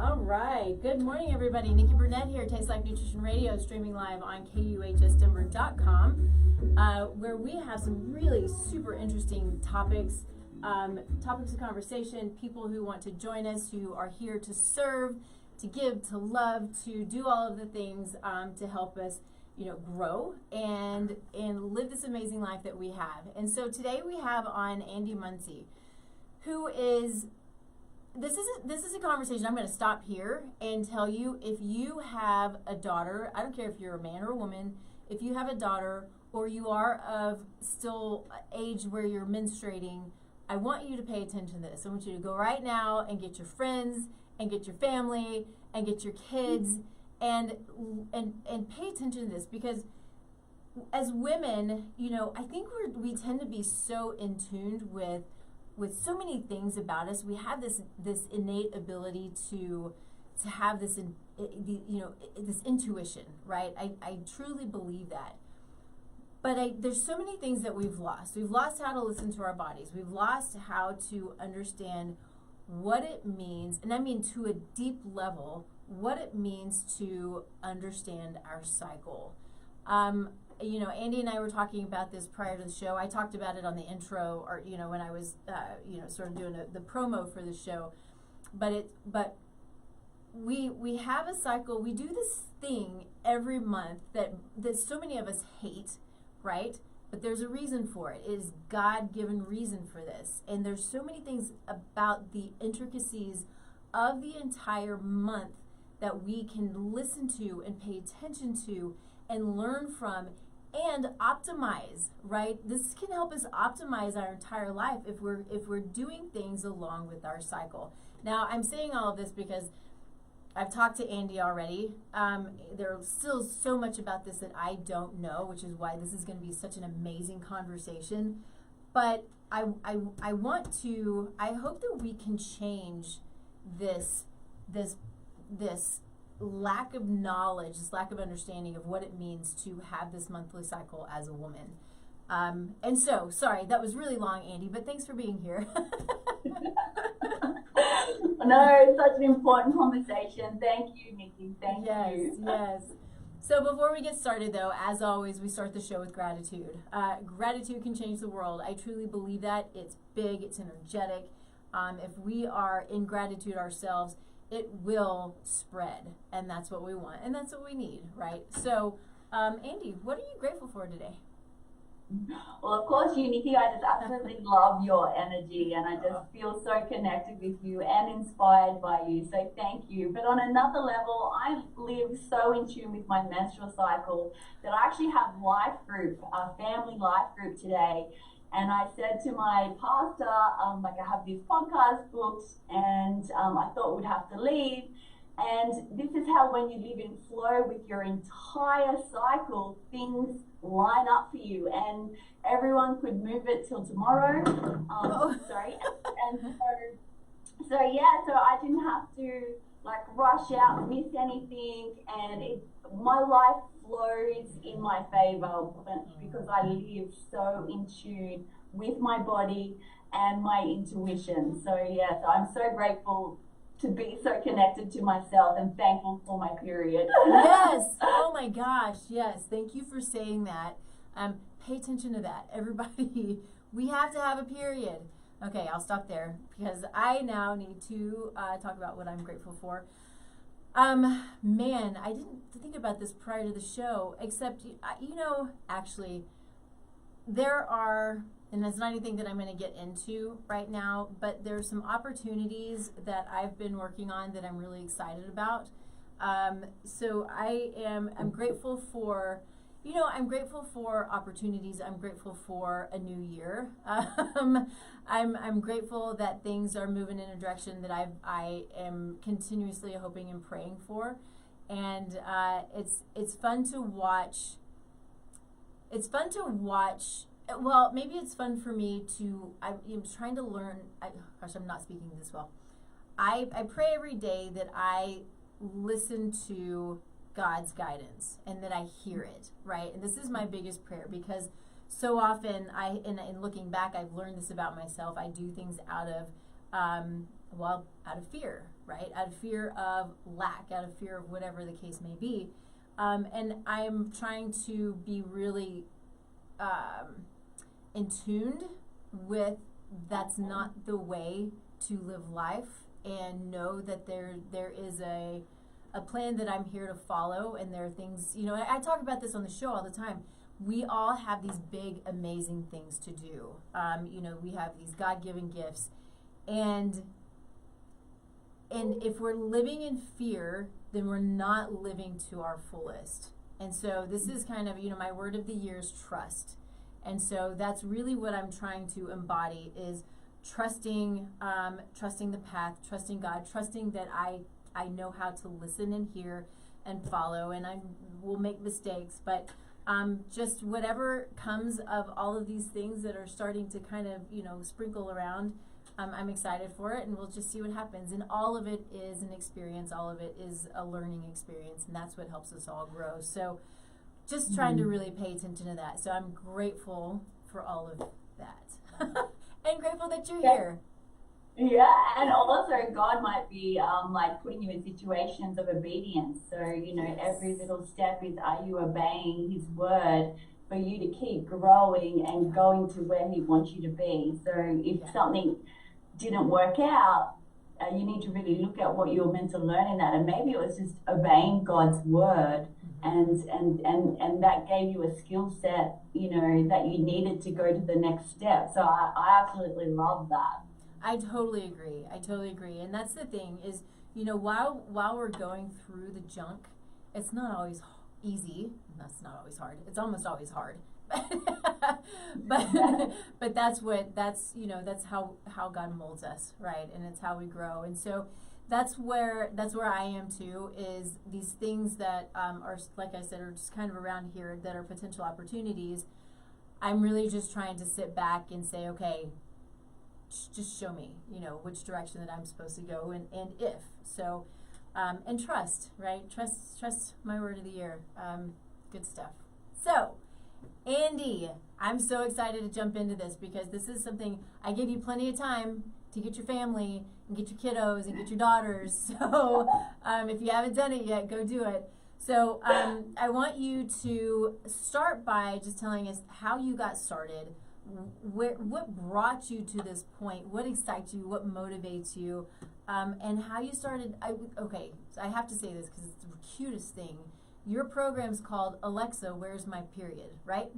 All right. Good morning, everybody. Nikki Burnett here, Taste Like Nutrition Radio, streaming live on KUHSdenver.com, where we have some really super interesting topics of conversation, people who want to join us, who are here to serve, to give, to love, to do all of the things to help us, grow and live this amazing life that we have. And so today we have on Andi Munsie, who is. This is a conversation. I'm going to stop here and tell you, if you have a daughter, I don't care if you're a man or a woman, if you have a daughter or you are of still age where you're menstruating, I want you to pay attention to this. I want you to go right now and get your friends and get your family and get your kids and pay attention to this, because as women, I think we tend to be so in tune with so many things about us. We have this innate ability to have this this intuition, right? I truly believe that. But there's so many things that we've lost. We've lost how to listen to our bodies. We've lost how to understand what it means, and I mean to a deep level, what it means to understand our cycle. Andi and I were talking about this prior to the show. I talked about it on the intro, or when I was sort of doing the promo for the show. But we have a cycle. We do this thing every month that so many of us hate, right? But there's a reason for it. It is God-given reason for this. And there's so many things about the intricacies of the entire month that we can listen to and pay attention to and learn from and optimize, right? This can help us optimize our entire life if we're doing things along with our cycle. Now, I'm saying all of this because I've talked to Andi already. There's still so much about this that I don't know, which is why this is going to be such an amazing conversation. But I hope that we can change this lack of knowledge, this lack of understanding of what it means to have this monthly cycle as a woman. And so, sorry, that was really long, Andi, but thanks for being here. No, it's such an important conversation. Thank you, Nikki. Thank you. Yes. So before we get started, though, as always, we start the show with gratitude. Gratitude can change the world. I truly believe that. It's big. It's energetic. If we are in gratitude ourselves, it will spread, and that's what we want, and that's what we need, right? So, Andi, what are you grateful for today? Well, of course, you, Nikki. I just absolutely love your energy, and I just feel so connected with you and inspired by you. So thank you. But on another level, I live so in tune with my menstrual cycle that I actually have life group, a family life group today. And I said to my pastor, I have this podcast booked, and I thought we'd have to leave. And this is how, when you live in flow with your entire cycle, things line up for you. And everyone could move it till tomorrow. Sorry. And so I didn't have to rush out, miss anything, and my life flows in my favor because I live so in tune with my body and my intuition. So I'm so grateful to be so connected to myself and thankful for my period. Yes. Oh my gosh. Yes. Thank you for saying that. Pay attention to that, everybody. We have to have a period. Okay, I'll stop there because I now need to talk about what I'm grateful for. Man, I didn't think about this prior to the show, except, actually, there are, and that's not anything that I'm going to get into right now, but there's some opportunities that I've been working on that I'm really excited about. So I'm grateful for, I'm grateful for opportunities. I'm grateful for a new year. I'm grateful that things are moving in a direction that I am continuously hoping and praying for, and it's fun to watch. It's fun to watch. Well, maybe it's fun for me to. I'm trying to learn. I'm not speaking this well. I pray every day that I listen to God's guidance and that I hear it, right? And this is my biggest prayer, because so often in looking back, I've learned this about myself. I do things out of fear, right? Out of fear of lack, out of fear of whatever the case may be. And I'm trying to be really in tuned with that's not the way to live life, and know that there is a plan that I'm here to follow, and there are things, I talk about this on the show all the time. We all have these big, amazing things to do. We have these God-given gifts, and if we're living in fear, then we're not living to our fullest. And so this is kind of, my word of the year is trust. And so that's really what I'm trying to embody, is trusting the path, trusting God, trusting that I know how to listen and hear and follow, and I will make mistakes, but just whatever comes of all of these things that are starting to kind of, sprinkle around, I'm excited for it, and we'll just see what happens. And all of it is an experience. All of it is a learning experience, and that's what helps us all grow. So just trying to really pay attention to that. So I'm grateful for all of that. And grateful that you're here. Yeah, and also God might be like putting you in situations of obedience. So, every little step is, are you obeying His word for you to keep growing and going to where He wants you to be? So if something didn't work out, you need to really look at what you were meant to learn in that. And maybe it was just obeying God's word, and that gave you a skill set, that you needed to go to the next step. So I absolutely love that. I totally agree. And that's the thing is, while we're going through the junk, it's not always easy. That's not always hard. It's almost always hard. but that's how God molds us, right? And it's how we grow. And so that's where I am too, is these things that are, like I said, are just kind of around here that are potential opportunities. I'm really just trying to sit back and say, okay, just show me, which direction that I'm supposed to go, and if. So, and trust, right? Trust my word of the year. Good stuff. So, Andi, I'm so excited to jump into this, because this is something, I give you plenty of time to get your family and get your kiddos and get your daughters. So, if you haven't done it yet, go do it. So, I want you to start by just telling us how you got started. What brought you to this point? What excites you? What motivates you? And how you started. So I have to say this because it's the cutest thing. Your program's called Alexa, Where's My Period, right?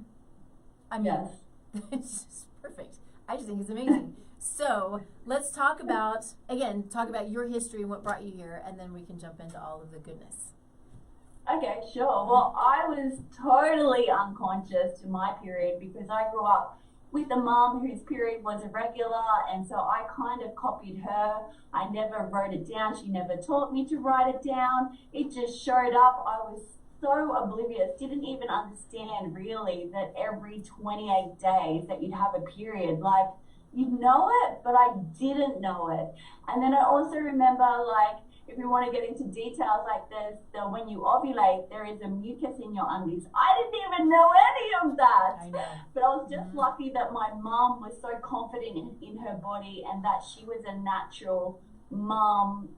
I mean, yes. It's just perfect. I just think it's amazing. So let's talk about your history and what brought you here, and then we can jump into all of the goodness. Okay, sure. Well, I was totally unconscious to my period, because I grew up with a mum whose period was irregular, and so I kind of copied her. I never wrote it down. She never taught me to write it down. It just showed up. I was so oblivious, didn't even understand really that every 28 days that you'd have a period. Like, you'd know it, but I didn't know it. And then I also remember, like, if you want to get into details, like when you ovulate, there is a mucus in your undies. I didn't even know any of that. I know. But I was just lucky that my mom was so confident in her body, and that she was a natural mom,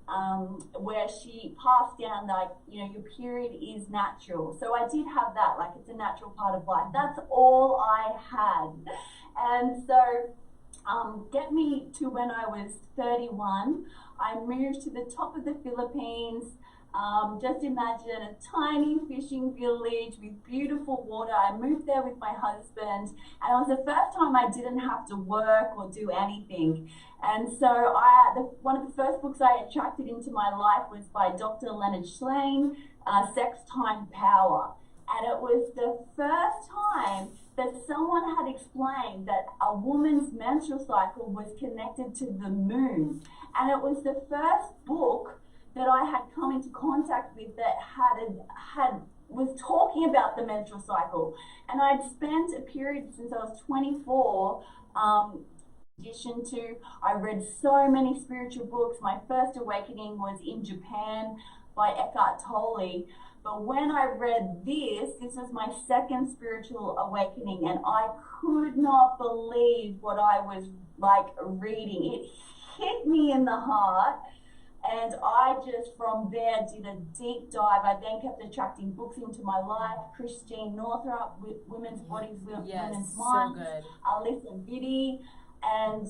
where she passed down, like, your period is natural. So I did have that, like, it's a natural part of life. That's all I had. And so get me to when I was 31. I moved to the top of the Philippines. Just imagine a tiny fishing village with beautiful water. I moved there with my husband, and it was the first time I didn't have to work or do anything. And so one of the first books I attracted into my life was by Dr. Leonard Shlain, Sex, Time, Power. And it was the first time that someone had explained that a woman's menstrual cycle was connected to the moon. And it was the first book that I had come into contact with that was talking about the menstrual cycle. And I'd spent a period since I was 24, in addition to, I read so many spiritual books. My first awakening was in Japan by Eckhart Tolle. But when I read this was my second spiritual awakening, and I could not believe what I was, like, reading. It hit me in the heart. And I just from there did a deep dive. I then kept attracting books into my life. Christine Northrup, Women's Bodies, Women's Minds, so good. Alyssa Vitti, and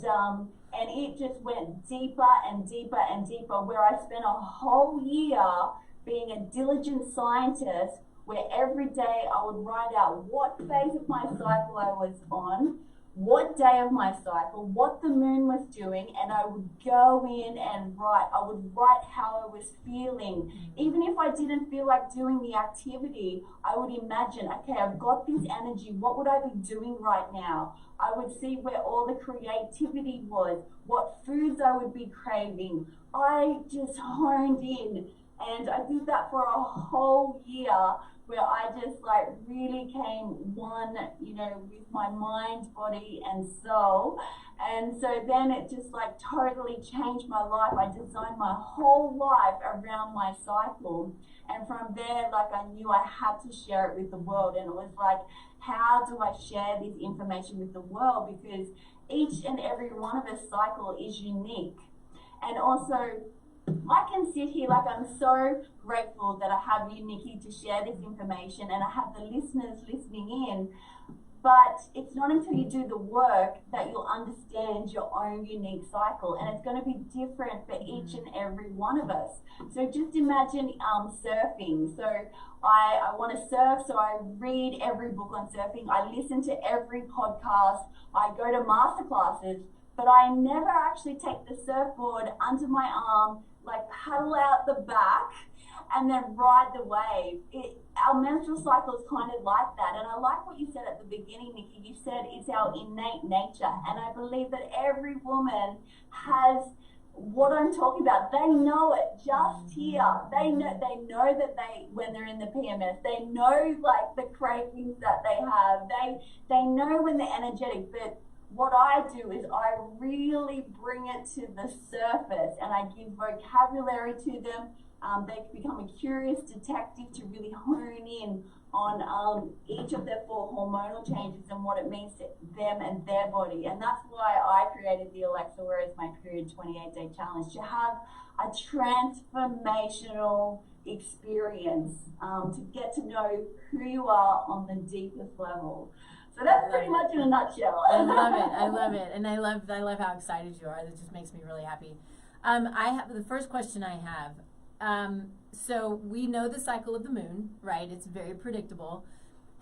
it just went deeper and deeper and deeper, where I spent a whole year being a diligent scientist, where every day I would write out what phase of my cycle I was on, what day of my cycle, what the moon was doing, and I would go in and write. I would write how I was feeling. Even if I didn't feel like doing the activity, I would imagine, okay, I've got this energy, what would I be doing right now? I would see where all the creativity was, what foods I would be craving. I just honed in, and I did that for a whole year, where I just like really came one, with my mind, body, and soul. And so then it just like totally changed my life. I designed my whole life around my cycle. And from there, like I knew I had to share it with the world. And it was like, how do I share this information with the world? Because each and every one of us cycle is unique. And also, I can sit here, like I'm so grateful that I have you, Nikki, to share this information, and I have the listeners listening in. But it's not until you do the work that you'll understand your own unique cycle, and it's going to be different for each and every one of us. So just imagine surfing. So I want to surf, so I read every book on surfing. I listen to every podcast. I go to masterclasses, but I never actually take the surfboard under my arm, like paddle out the back and then ride the wave. Our menstrual cycle is kind of like that. And I like what you said at the beginning, Nikki. You said it's our innate nature. And I believe that every woman has what I'm talking about. They know it just here. They know that when they're in the PMS, they know like the cravings that they have. They know when they're energetic. But what I do is I really bring it to the surface, and I give vocabulary to them. They become a curious detective to really hone in on each of their 4 hormonal changes and what it means to them and their body. And that's why I created the Alexa Where's My Period 28-day challenge, to have a transformational experience, to get to know who you are on the deepest level. So that's pretty much in a nutshell. I love it, and I love how excited you are. That just makes me really happy. I have the first question I have. So we know the cycle of the moon, right? It's very predictable.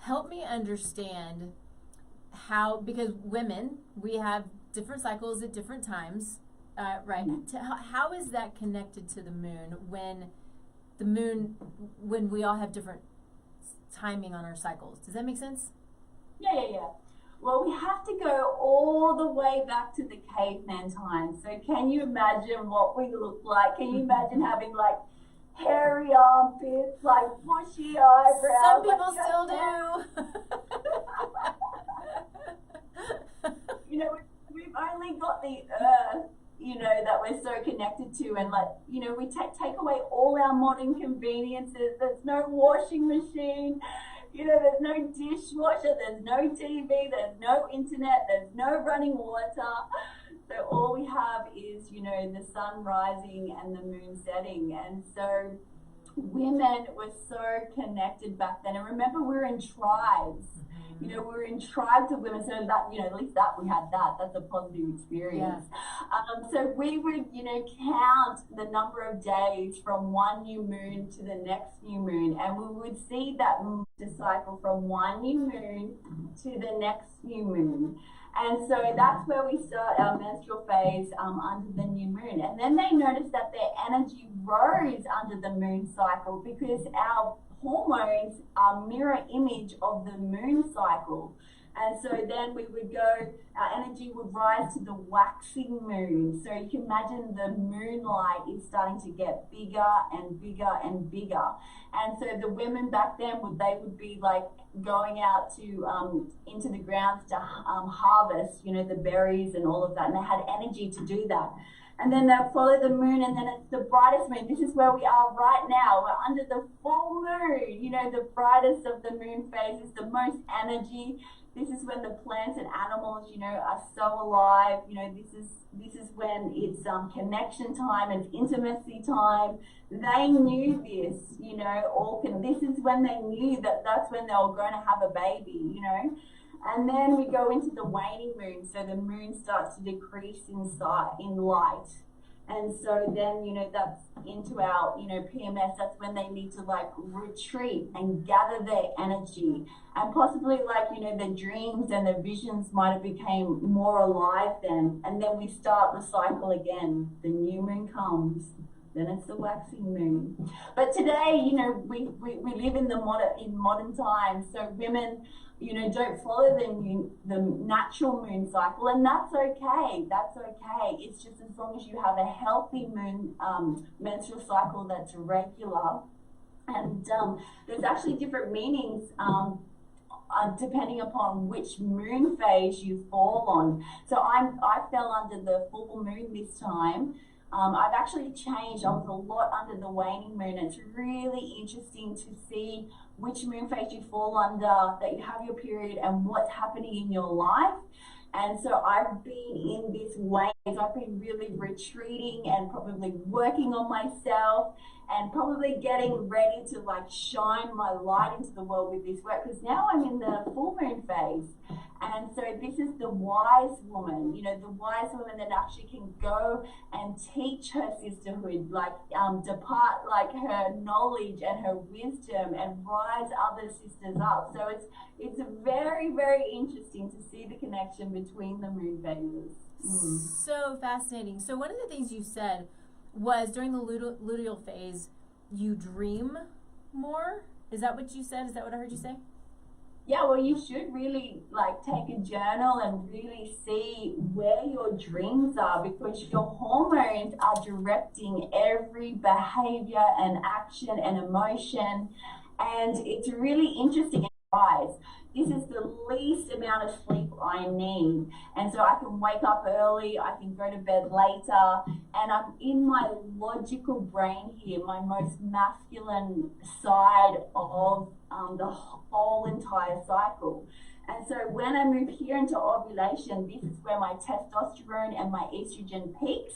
Help me understand how, because women, we have different cycles at different times, right? How is that connected to the moon when we all have different timing on our cycles? Does that make sense? Yeah. Well, we have to go all the way back to the caveman times. So can you imagine what we look like? Can you imagine having like hairy armpits, like bushy eyebrows? Some people still do. We've only got the earth, that we're so connected to, and we take away all our modern conveniences. There's no washing machine. There's no dishwasher, there's no TV, there's no internet, there's no running water. So all we have is, the sun rising and the moon setting. And so women were so connected back then. And remember, we were in tribes. We were in tribes of women, so that, at least that we had that. That's a positive experience. Yeah. So we would, count the number of days from one new moon to the next new moon, and we would see that cycle from one new moon to the next new moon. And so that's where we start our menstrual phase under the new moon. And then they noticed that their energy rose under the moon cycle, because our hormones are mirror image of the moon cycle. And so then we would go, our energy would rise to the waxing moon. So you can imagine the moonlight is starting to get bigger and bigger and bigger. And so the women back then would be like going out to into the grounds to harvest, the berries and all of that. And they had energy to do that. And then they'll follow the moon, and then it's the brightest moon. This is where we are right now. We're under the full moon. You know, the brightest of the moon phases, the most energy. This is when the plants and animals, you know, are so alive. You know, this is when it's connection time and intimacy time. They knew this, you know, this is when they knew that that's when they were going to have a baby, you know. And then we go into the waning moon, so the moon starts to decrease in light. And so then, you know, that's into our, you know, PMS. That's when they need to like retreat and gather their energy. And possibly like, you know, the dreams and the visions might have became more alive then. And then we start the cycle again. The new moon comes. Then it's the waxing moon. But today, you know, we live in modern times. So women, you know, don't follow the natural moon cycle, and that's okay. That's okay. It's just as long as you have a healthy moon menstrual cycle that's regular. And there's actually different meanings depending upon which moon phase you fall on. So I fell under the full moon this time. I've actually changed. I was a lot under the waning moon. It's really interesting to see which moon phase you fall under, that you have your period, and what's happening in your life. And so I've been in this ways. I've been really retreating and probably working on myself and probably getting ready to like shine my light into the world with this work, because now I'm in the full moon phase. And so this is the wise woman, you know, the wise woman that actually can go and teach her sisterhood, like depart like her knowledge and her wisdom and rise other sisters up. So it's very, very interesting to see the connection between the moon phases. So fascinating. So one of the things you said was during the luteal phase, you dream more. Is that what you said? Is that what I heard you say? Yeah, well, you should really like take a journal and really see where your dreams are, because your hormones are directing every behavior and action and emotion. And it's really interesting. This is the least amount of sleep I need. And so I can wake up early, I can go to bed later, and I'm in my logical brain here, my most masculine side of the whole entire cycle. And so when I move here into ovulation, this is where my testosterone and my estrogen peaks.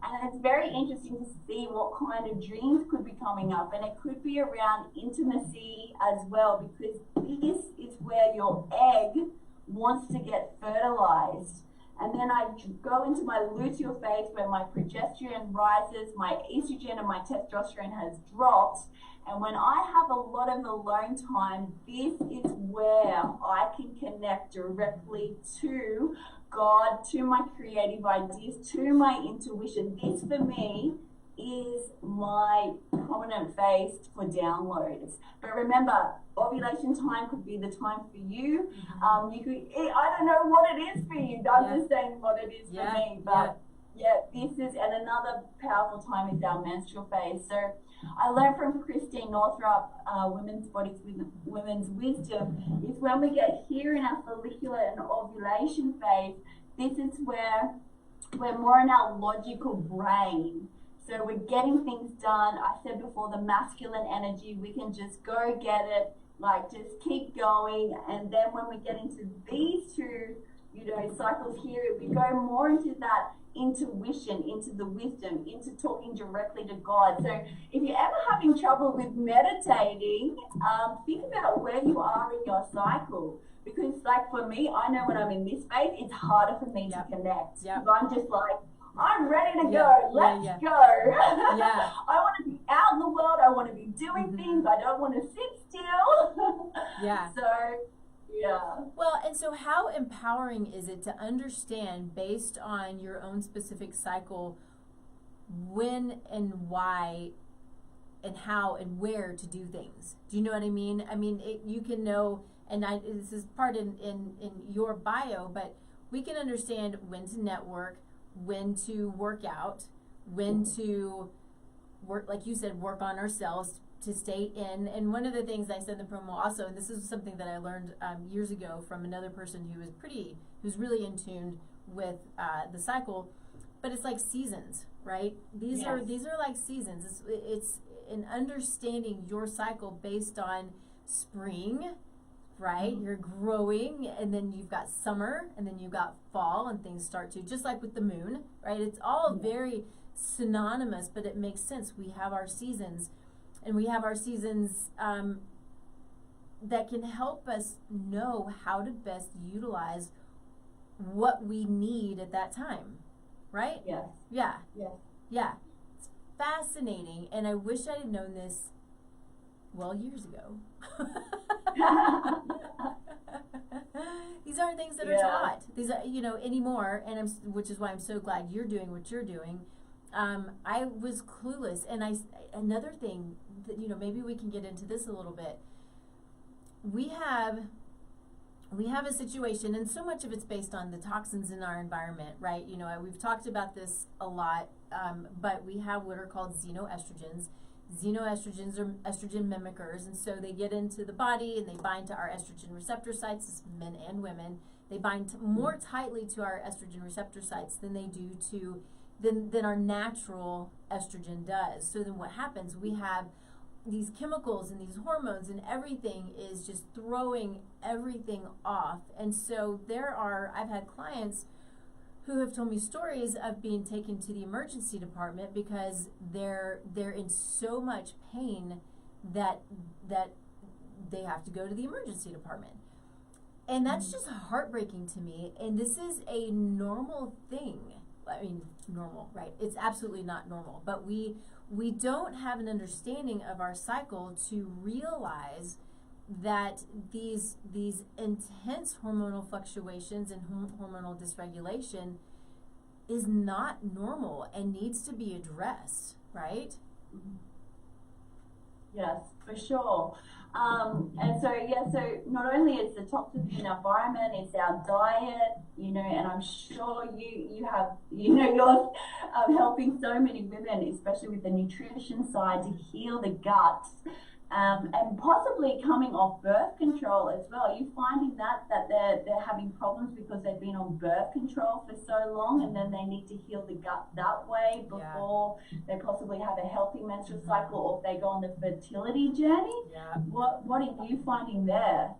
And it's very interesting to see what kind of dreams could be coming up. And it could be around intimacy as well, because this is where your egg wants to get fertilized. And then I go into my luteal phase where my progesterone rises, my estrogen and my testosterone has dropped. And when I have a lot of alone time, this is where I can connect directly to God, to my creative ideas, to my intuition. This for me is my prominent phase for downloads. But remember, ovulation time could be the time for you. You could, I don't know what it is for you. I'm just saying what it is for me. But this is, and another powerful time is our menstrual phase. So I learned from Christine Northrup, Women's Bodies with Women's Wisdom, is when we get here in our follicular and ovulation phase, this is where we're more in our logical brain. So we're getting things done. I said before, the masculine energy, we can just go get it, like just keep going. And then when we get into these two, you know, cycles here, we go more into that intuition, into the wisdom, into talking directly to God. So if you're ever having trouble with meditating, think about where you are in your cycle. Because like for me, I know when I'm in this phase, it's harder for me to connect. Because I'm just like, I'm ready to go. Let's go. I want to be out in the world. I want to be doing things. I don't want to sit still. Well, and so how empowering is it to understand, based on your own specific cycle, when and why and how and where to do things? Do you know what I mean? I mean, you can know, and this is part in your bio, but we can understand when to network, when to work out, when to work, like you said, work on ourselves to stay in. And one of the things I said in the promo also, and this is something that I learned years ago from another person who's really in tune with the cycle, but it's like seasons, right? These are like seasons. It's an understanding your cycle based on spring, right? You're growing, and then you've got summer, and then you've got fall, and things start to, just like with the moon, right? It's all very synonymous, but it makes sense. We have our seasons, and we have our seasons that can help us know how to best utilize what we need at that time, right? Yes. Yeah. Yes. Yeah. It's fascinating, and I wish I had known this, well, years ago. These aren't things that are taught. These are, anymore, and which is why I'm so glad you're doing what you're doing. I was clueless, and another thing that, maybe we can get into this a little bit. We have a situation, and so much of it's based on the toxins in our environment, right? We've talked about this a lot, but we have what are called xenoestrogens. Xenoestrogens are estrogen mimickers, and so they get into the body and they bind to our estrogen receptor sites, men and women. They bind more tightly to our estrogen receptor sites than they do than our natural estrogen does. So then what happens? We have these chemicals and these hormones, and everything is just throwing everything off. And so I've had clients who have told me stories of being taken to the emergency department because they're in so much pain that they have to go to the emergency department. And that's just heartbreaking to me. And this is a normal thing. I mean, normal, right? It's absolutely not normal. But we don't have an understanding of our cycle to realize that these intense hormonal fluctuations and hormonal dysregulation is not normal and needs to be addressed, right? Yes, for sure. And so not only is the toxins in our environment, it's our diet, and I'm sure you have, you're helping so many women, especially with the nutrition side, to heal the gut. And possibly coming off birth control as well. Are you finding that they're having problems because they've been on birth control for so long, and then they need to heal the gut that way before they possibly have a healthy menstrual cycle, or if they go on the fertility journey? Yeah. What are you finding there?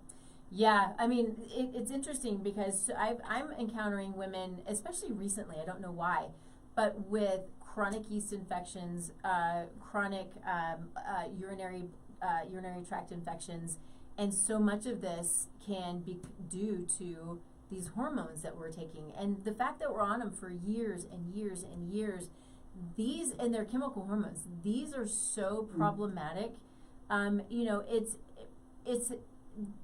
Yeah, I mean, it's interesting because I'm encountering women, especially recently, I don't know why, but with chronic yeast infections, chronic urinary tract infections, and so much of this can be due to these hormones that we're taking, and the fact that we're on them for years and years and years. These, and they're chemical hormones, these are so problematic. It's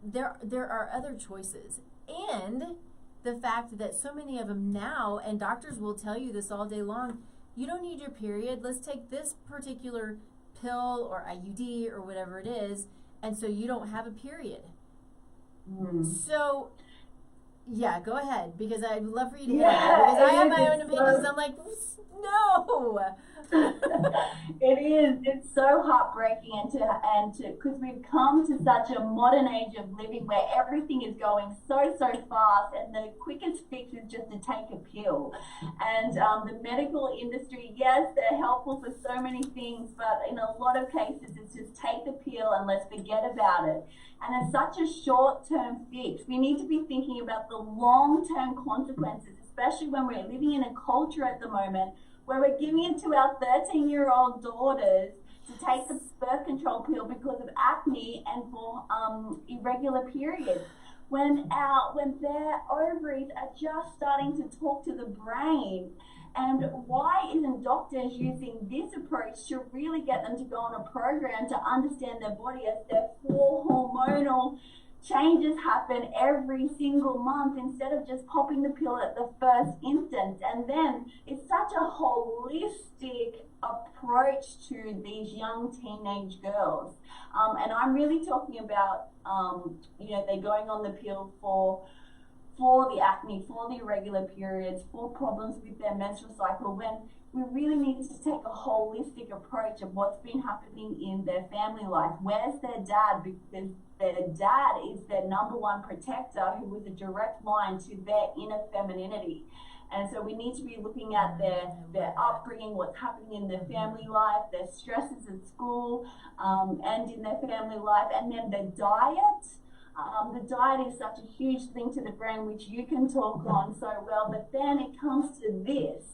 there are other choices, and the fact that so many of them now, and doctors will tell you this all day long, you don't need your period, let's take this particular pill or IUD or whatever it is, and so you don't have a period. So yeah, go ahead, because I'd love for you to hear that, because I have my own opinions. I'm like, no. It's so heartbreaking, and to because we've come to such a modern age of living where everything is going so fast, and the quickest fix is just to take a pill. And the medical industry, yes, they're helpful for so many things, but in a lot of cases it's just take the pill and let's forget about it. And it's such a short-term fix. We need to be thinking about the long-term consequences, especially when we're living in a culture at the moment where we're giving it to our 13-year-old daughters to take the birth control pill because of acne and for irregular periods. When their ovaries are just starting to talk to the brain. And why isn't doctors using this approach to really get them to go on a program to understand their body as their 4 hormonal changes happen every single month, instead of just popping the pill at the first instance? And then it's such a holistic approach to these young teenage girls. And I'm really talking about, they're going on the pill for the acne, for the irregular periods, for problems with their menstrual cycle, when we really need to take a holistic approach of what's been happening in their family life. Where's their dad? Because their dad is their number one protector, who was a direct line to their inner femininity. And so we need to be looking at their upbringing, what's happening in their family life, their stresses at school, and in their family life, and then the diet. The diet is such a huge thing to the brain, which you can talk on so well, but then it comes to this.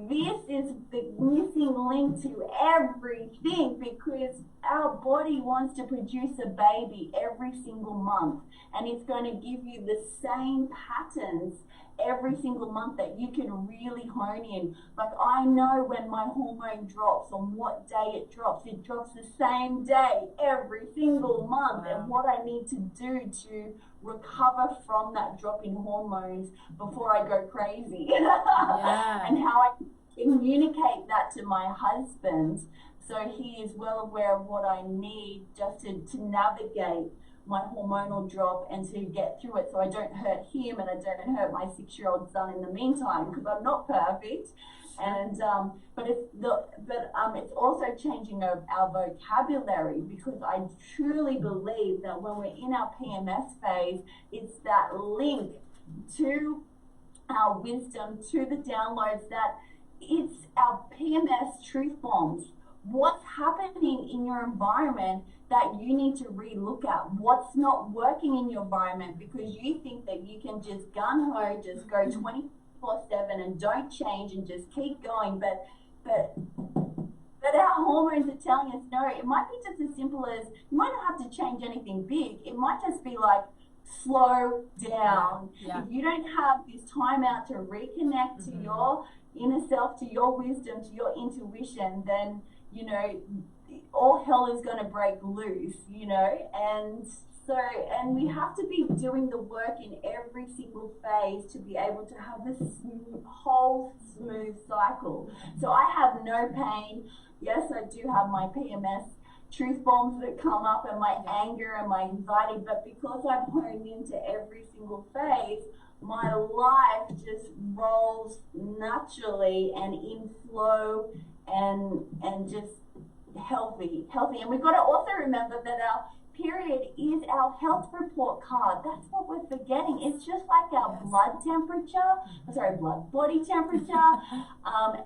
This is the missing link to everything, because our body wants to produce a baby every single month, and it's going to give you the same patterns every single month that you can really hone in. Like, I know when my hormone drops, on what day it drops the same day every single month. Wow. And what I need to do to recover from that drop in hormones before I go crazy. Yeah. And how I communicate that to my husband so he is well aware of what I need just to navigate my hormonal drop and to get through it, so I don't hurt him and I don't hurt my 6-year-old son in the meantime, because I'm not perfect. And but it's also changing our vocabulary, because I truly believe that when we're in our PMS phase, it's that link to our wisdom, to the downloads, that it's our PMS truth bombs. What's happening in your environment that you need to re-look at? What's not working in your environment, because you think that you can just gun-ho, just go 24/7 and don't change and just keep going, but our hormones are telling us no. It might be just as simple as, you might not have to change anything big. It might just be like, slow down. Yeah. If you don't have this time out to reconnect to your inner self, to your wisdom, to your intuition, then, you know, all hell is going to break loose, you know. And so, and we have to be doing the work in every single phase to be able to have this whole smooth cycle. So I have no pain. Yes, I do have my PMS truth bombs that come up, and my anger and my anxiety, but because I've honed into every single phase, my life just rolls naturally and in flow and just healthy. And we've got to also remember that our period is our health report card. That's what we're forgetting. It's just like our body temperature,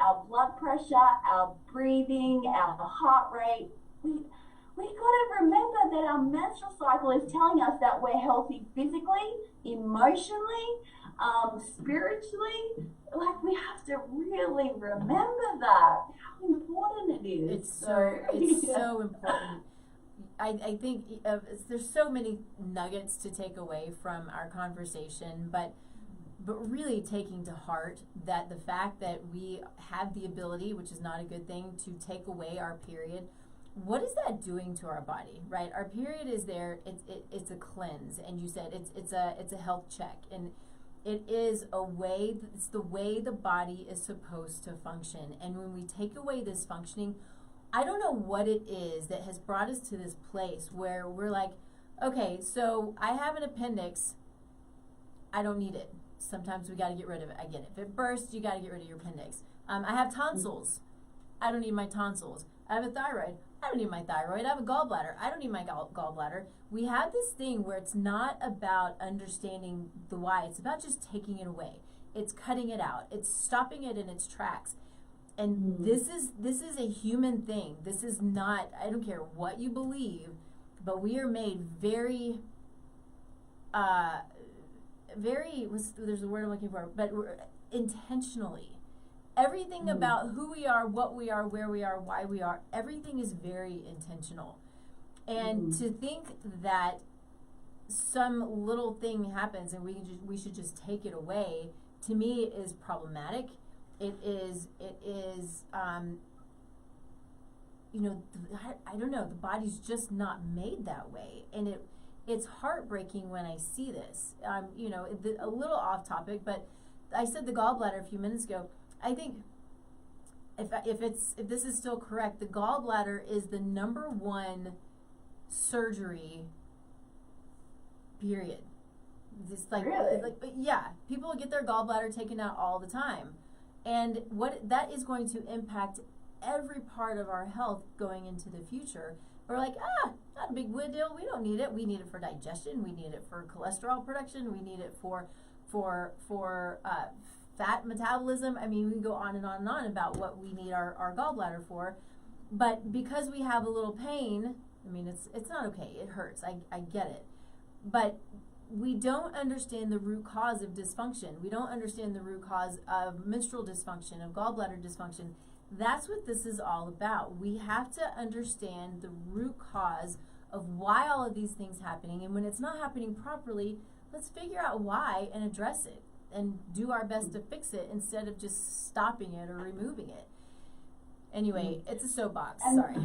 our blood pressure, our breathing, our heart rate. We got to remember that our menstrual cycle is telling us that we're healthy physically, emotionally, spiritually. Like, we have to really remember that, how important it is. It's so important. I think there's so many nuggets to take away from our conversation, but really taking to heart that the fact that we have the ability, which is not a good thing, to take away our period. What is that doing to our body, right? Our period is there. It's a cleanse, and you said it's a health check, and it is a way. It's the way the body is supposed to function. And when we take away this functioning, I don't know what it is that has brought us to this place where we're like, okay, so I have an appendix. I don't need it. Sometimes we got to get rid of it. I get it. If it bursts, you got to get rid of your appendix. I have tonsils. I don't need my tonsils. I have a thyroid. I don't need my thyroid. I have a gallbladder. I don't need my gallbladder. We have this thing where it's not about understanding the why. It's about just taking it away. It's cutting it out. It's stopping it in its tracks. And this is a human thing. This is not, I don't care what you believe, but we are made very, there's a word I'm looking for, but intentionally. Everything about who we are, what we are, where we are, why we are, everything is very intentional. And to think that some little thing happens and we should just take it away, to me is problematic. It is you know, I don't know, the body's just not made that way. And it's heartbreaking when I see this. You know, a little off topic, but I said the gallbladder a few minutes ago. I think if this is still correct, the gallbladder is the #1 surgery. Period. Just like, really? Yeah, people get their gallbladder taken out all the time, and what that is going to impact every part of our health going into the future. We're like, not a big deal. We don't need it. We need it for digestion. We need it for cholesterol production. We need it for fat metabolism. I mean, we can go on and on and on about what we need our gallbladder for. But because we have a little pain, I mean, it's not okay. It hurts. I get it. But we don't understand the root cause of dysfunction. We don't understand the root cause of menstrual dysfunction, of gallbladder dysfunction. That's what this is all about. We have to understand the root cause of why all of these things happening. And when it's not happening properly, let's figure out why and address it and do our best to fix it instead of just stopping it or removing it. Anyway, it's a soapbox. Sorry.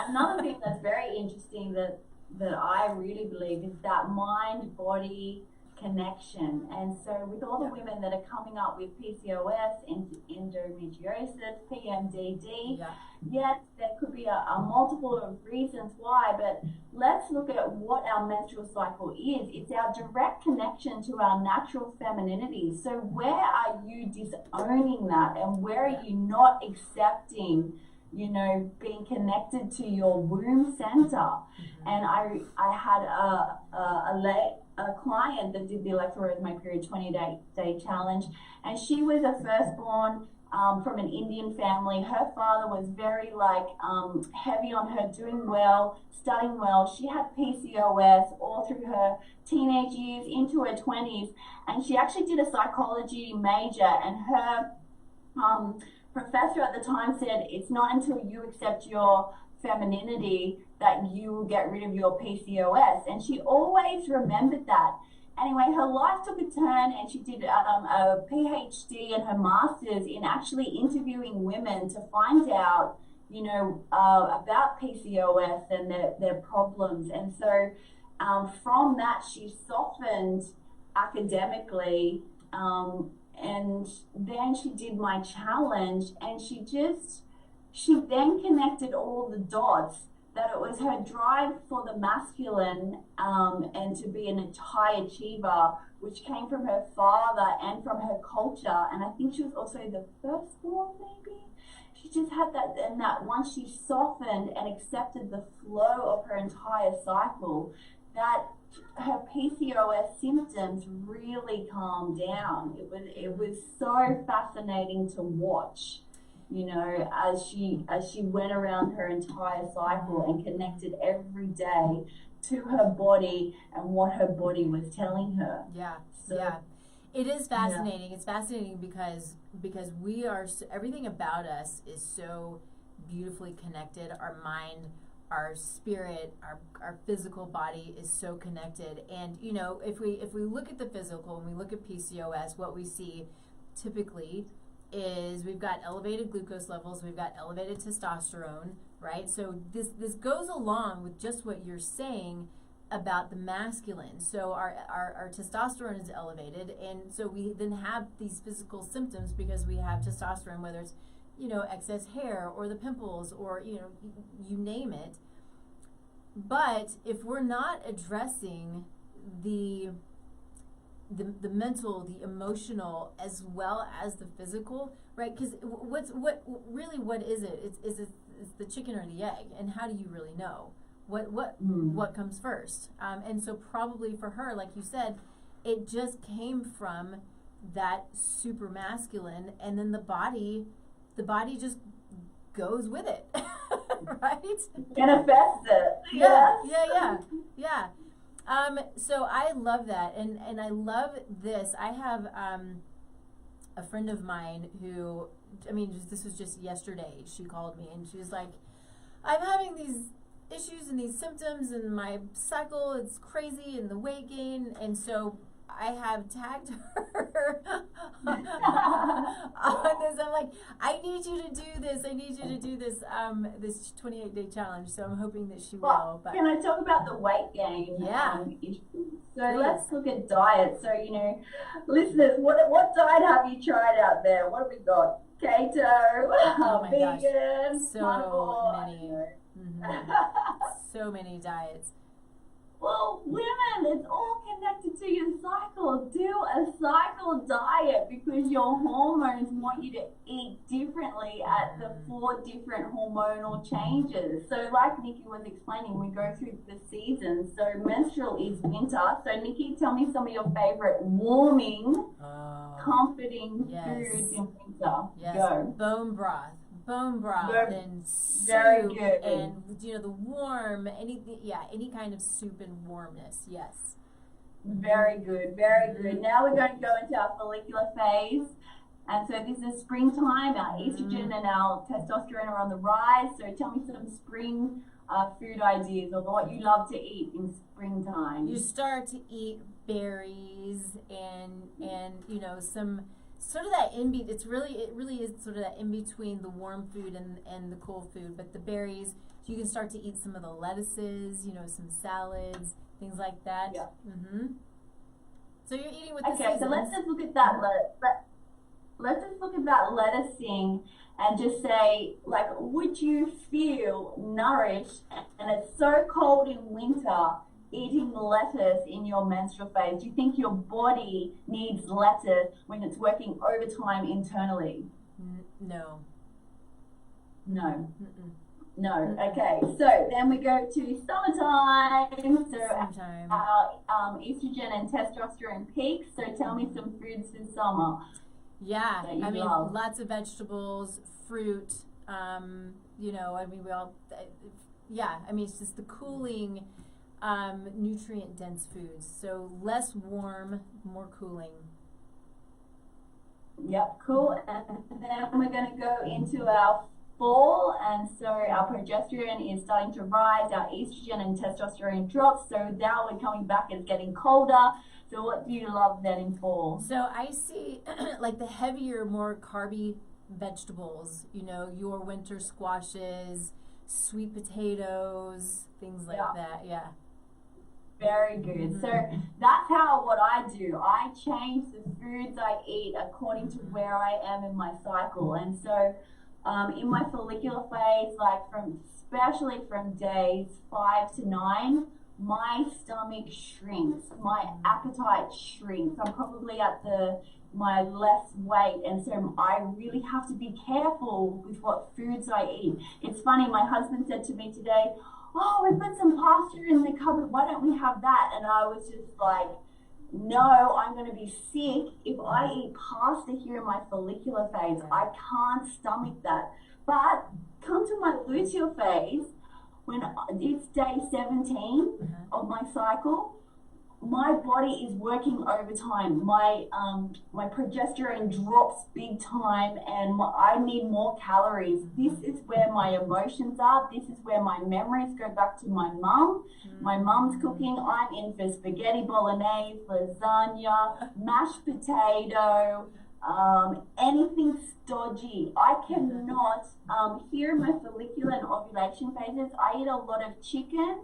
Another thing that's very interesting that I really believe is that mind-body connection. And so with all the women that are coming up with PCOS, endometriosis, PMDD, yes, there could be a multiple of reasons why, but let's look at what our menstrual cycle is. It's our direct connection to our natural femininity. So where are you disowning that, and where are you not accepting, you know, being connected to your womb center? And I had a client that did the Electro My Period 20-day challenge, and she was a firstborn from an Indian family. Her father was very heavy on her doing well, studying well. She had PCOS all through her teenage years into her 20s, and she actually did a psychology major, and her professor at the time said, it's not until you accept your femininity that you will get rid of your PCOS. And she always remembered that. Anyway, her life took a turn, and she did a PhD and her master's in actually interviewing women to find out, you know, about PCOS and their problems. And so from that, she softened academically, and then she did my challenge, and she then connected all the dots, that it was her drive for the masculine and to be an high achiever, which came from her father and from her culture. And I think she was also the firstborn, maybe. She just had that, and that once she softened and accepted the flow of her entire cycle, that her PCOS symptoms really calmed down. It was so fascinating to watch, you know, as she went around her entire cycle and connected every day to her body and what her body was telling her. It is fascinating. It's fascinating because we are everything about us is so beautifully connected. Our mind, our spirit, our physical body is so connected. And you know, if we look at the physical and we look at PCOS, what we see typically is we've got elevated glucose levels, we've got elevated testosterone, right? So this goes along with just what you're saying about the masculine. So our testosterone is elevated, and so we then have these physical symptoms because we have testosterone, whether it's, you know, excess hair or the pimples or, you know, you name it. But if we're not addressing the mental, the emotional, as well as the physical, right? Because what is it? It's the chicken or the egg, and how do you really know what comes first? And so probably for her, like you said, it just came from that super masculine, and then the body just goes with it, right? Manifests it. Yeah. So I love that, and I love this. I have a friend of mine who, I mean, this was just yesterday. She called me and she was like, I'm having these issues and these symptoms, and my cycle, it's crazy, and the weight gain. And so I have tagged her on this. I'm like, I need you to do this. I need you to do this this 28-day challenge. So I'm hoping that she will. But can I talk about the weight gain? Issue? So Please. Let's look at diet. So, you know, listeners, what diet have you tried out there? What have we got? Keto, vegan, so many. So many diets. Well, women, it's all connected to your cycle. Do a cycle diet because your hormones want you to eat differently at the 4 different hormonal changes. So like Nikki was explaining, we go through the seasons. So menstrual is winter. So Nikki, tell me some of your favorite warming, comforting foods in winter. Yes, Go. bone broth and soup, very good. And the warm, any kind of soup and warmness. Yes. Very good, very good. Now we're going to go into our follicular phase. And so this is springtime. Our estrogen and our testosterone are on the rise. So tell me some spring food ideas of what you love to eat in springtime. You start to eat berries and some sort of that it really is sort of that in between the warm food and the cold food. But the berries, you can start to eat some of the lettuces, some salads, things like that. Yeah. So you're eating with the Okay, seasons. so let's just look at that. Let's just look at that lettucing and just say, like, would you feel nourished? And it's so cold in winter, eating lettuce in your menstrual phase. Do you think your body needs lettuce when it's working overtime internally? No. No. Mm-mm. No. Okay. So then we go to summertime. So Summertime. our estrogen and testosterone peaks. So tell me some foods for summer. Yeah, that you I mean, love. lots of vegetables, fruit. We all. It's just the cooling, nutrient-dense foods. So less warm, more cooling. Yep, cool. And then we're going to go into our fall, and so our progesterone is starting to rise, our estrogen and testosterone drops, so now we're coming back, it's getting colder. So what do you love then in fall? So I see like the heavier, more carby vegetables, your winter squashes, sweet potatoes, things like that. Yeah. Very good. So that's what I do. I change the foods I eat according to where I am in my cycle. And so in my follicular phase, especially from days 5 to 9, my stomach shrinks, my appetite shrinks. I'm probably at my less weight, and so I really have to be careful with what foods I eat. It's funny, my husband said to me today, "Oh, we've got some pasta in the cupboard, why don't we have that?" And I was just like, no, I'm going to be sick if I eat pasta here in my follicular phase. I can't stomach that. But come to my luteal phase, when it's day 17 of my cycle, my body is working overtime. My progesterone drops big time, and I need more calories. This is where my emotions are. This is where my memories go back to my mum. My mum's cooking. I'm in for spaghetti bolognese, lasagna, mashed potato, anything stodgy. I cannot, here in my follicular and ovulation phases, I eat a lot of chicken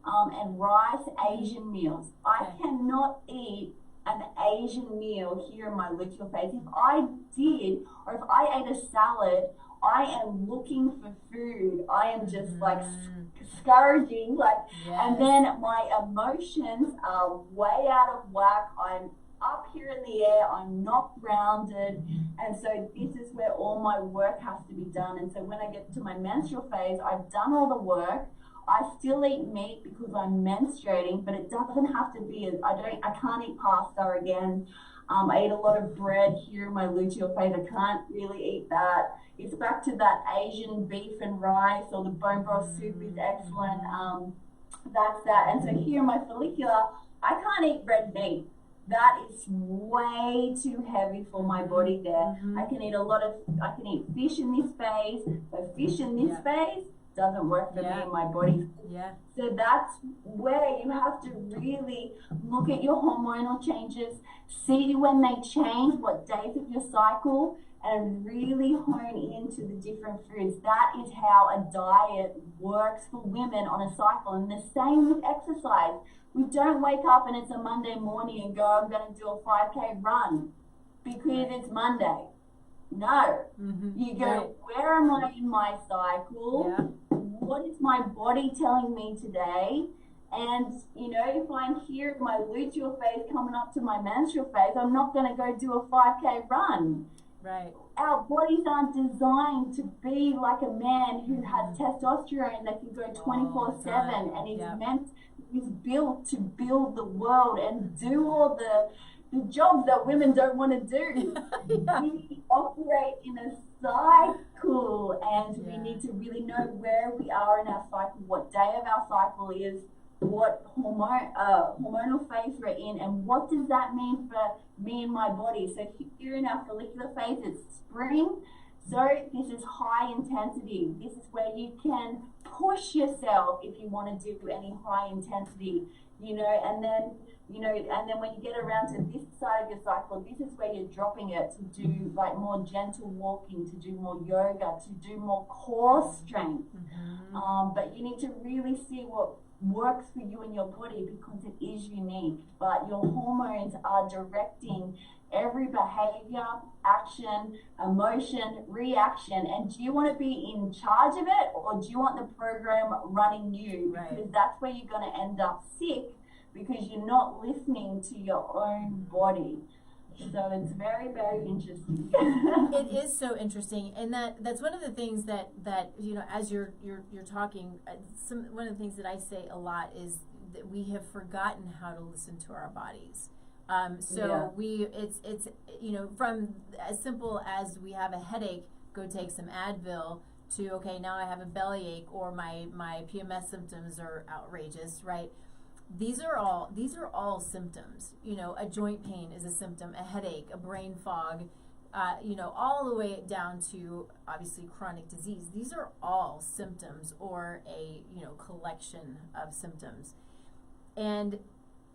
and rice Asian meals. I cannot eat an Asian meal here in my luteal phase. If I did, or if I ate a salad, I am looking for food. I am just scourging, and then my emotions are way out of whack. I'm up here in the air, I'm not grounded, and so this is where all my work has to be done. And so when I get to my menstrual phase, I've done all the work. I still eat meat because I'm menstruating, but it doesn't have to be. I can't eat pasta again. I eat a lot of bread here in my luteal phase. I can't really eat that. It's back to that Asian beef and rice, or the bone broth soup is excellent. That's that. And so here in my follicular, I can't eat red meat. That is way too heavy for my body there. I can eat fish in this phase, but fish in this phase doesn't work for me in my body. So that's where you have to really look at your hormonal changes, see when they change, what days of your cycle, and really hone into the different foods. That is how a diet works for women on a cycle. And the same with exercise. We don't wake up and it's a Monday morning and go, I'm going to do a 5K run because it's Monday. No. You go, where am I in my cycle? What is my body telling me today? And, you know, if I'm here in my luteal phase coming up to my menstrual phase, I'm not going to go do a 5K run. Right. Our bodies aren't designed to be like a man who has testosterone that can go 24/7 and is built to build the world and do all the jobs that women don't want to do. We operate in a cycle, and we need to really know where we are in our cycle, what day of our cycle is, what hormonal phase we're in, and what does that mean for me and my body. So here in our follicular phase, it's spring. So this is high intensity. This is where you can push yourself if you want to do any high intensity, you know, and then when you get around to this side of your cycle, this is where you're dropping it to do like more gentle walking, to do more yoga, to do more core strength. But you need to really see what works for you and your body, because it is unique. But your hormones are directing every behavior, action, emotion, reaction. And do you want to be in charge of it, or do you want the program running you? Because that's where you're going to end up sick, because you're not listening to your own body. So it's very, very interesting. It is so interesting, and that's one of the things that you know, as you're talking, one of the things that I say a lot is that we have forgotten how to listen to our bodies. It's you know, from as simple as we have a headache, go take some Advil, to okay, now I have a bellyache, or my PMS symptoms are outrageous, right? These are all symptoms. You know, a joint pain is a symptom, a headache, a brain fog, you know, all the way down to obviously chronic disease. These are all symptoms, or a, you know, collection of symptoms. And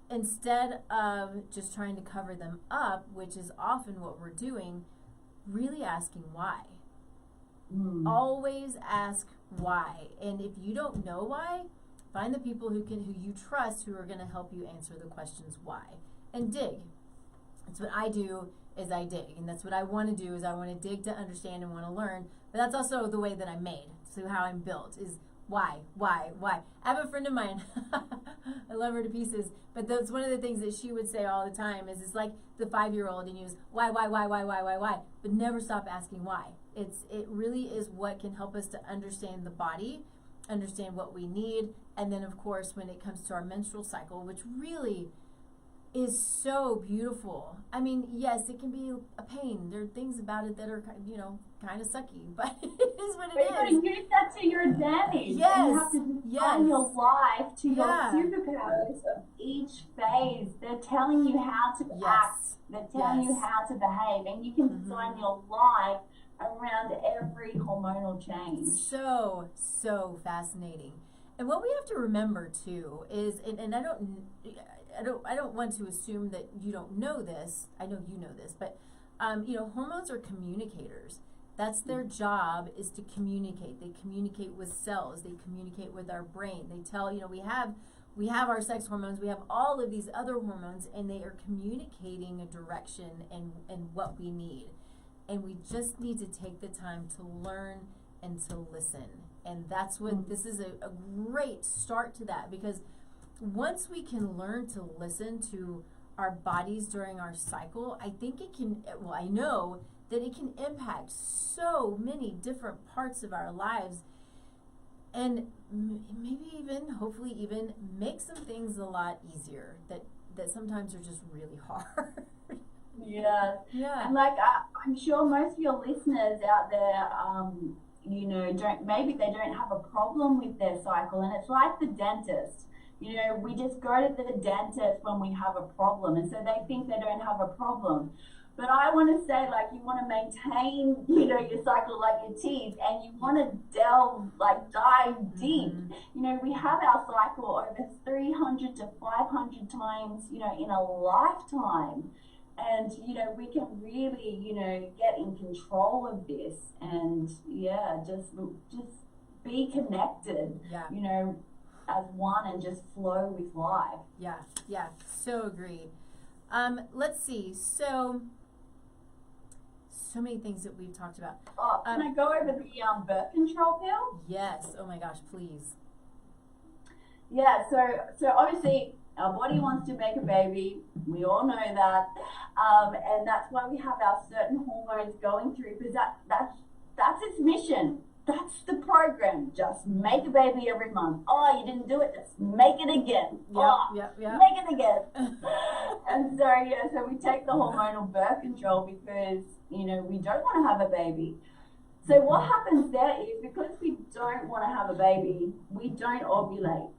instead of just trying to cover them up, which is often what we're doing, really asking why. Always ask why. And if you don't know why, find the people who you trust, who are going to help you answer the questions why, and dig. That's what I do, is I dig, and that's what I want to do, is I want to dig to understand and want to learn. But that's also the way that I'm made. So how I'm built is why. I have a friend of mine, I love her to pieces, but that's one of the things that she would say all the time is, it's like the 5-year-old, and you use why, but never stop asking why. It really is what can help us to understand the body, understand what we need. And then of course, when it comes to our menstrual cycle, which really is so beautiful. I mean, yes, it can be a pain. There are things about it that are, you know, kind of sucky, but it is what it is. But you use that to your advantage. Yes. And you have to design your life to your superpowers of each phase. They're telling you how to act. They're telling you how to behave. And you can design your life around every hormonal change. So fascinating. And what we have to remember too is, and I don't want to assume that you don't know this. I know you know this, but you know, hormones are communicators. That's their job, is to communicate. They communicate with cells. They communicate with our brain. They tell, you know, we have our sex hormones. We have all of these other hormones, and they are communicating a direction and what we need. And we just need to take the time to learn and to listen. And that's what this is a great start to that, because once we can learn to listen to our bodies during our cycle, I think it can, well, I know that it can impact so many different parts of our lives, and maybe even, hopefully even, make some things a lot easier that sometimes are just really hard. Yeah. And like, I'm sure most of your listeners out there, you know, maybe they don't have a problem with their cycle, and it's like the dentist. You know, we just go to the dentist when we have a problem, and so they think they don't have a problem. But I want to say, like, you want to maintain, you know, your cycle like your teeth, and you want to dive deep. You know, we have our cycle over 300 to 500 times, you know, in a lifetime. And, you know, we can really, you know, get in control of this, and just be connected, you know, as one, and just flow with life. Yeah, so agreed. Let's see, so many things that we've talked about. Can I go over the birth control pill? Yes, oh my gosh, please. Yeah, so obviously our body wants to make a baby. We all know that, and that's why we have our certain hormones going through, because that's its mission. That's the program. Just make a baby every month. Oh, you didn't do it. Just make it again. Yep. Make it again. And so yeah, so we take the hormonal birth control because we don't want to have a baby. So what happens there is, because we don't want to have a baby, we don't ovulate.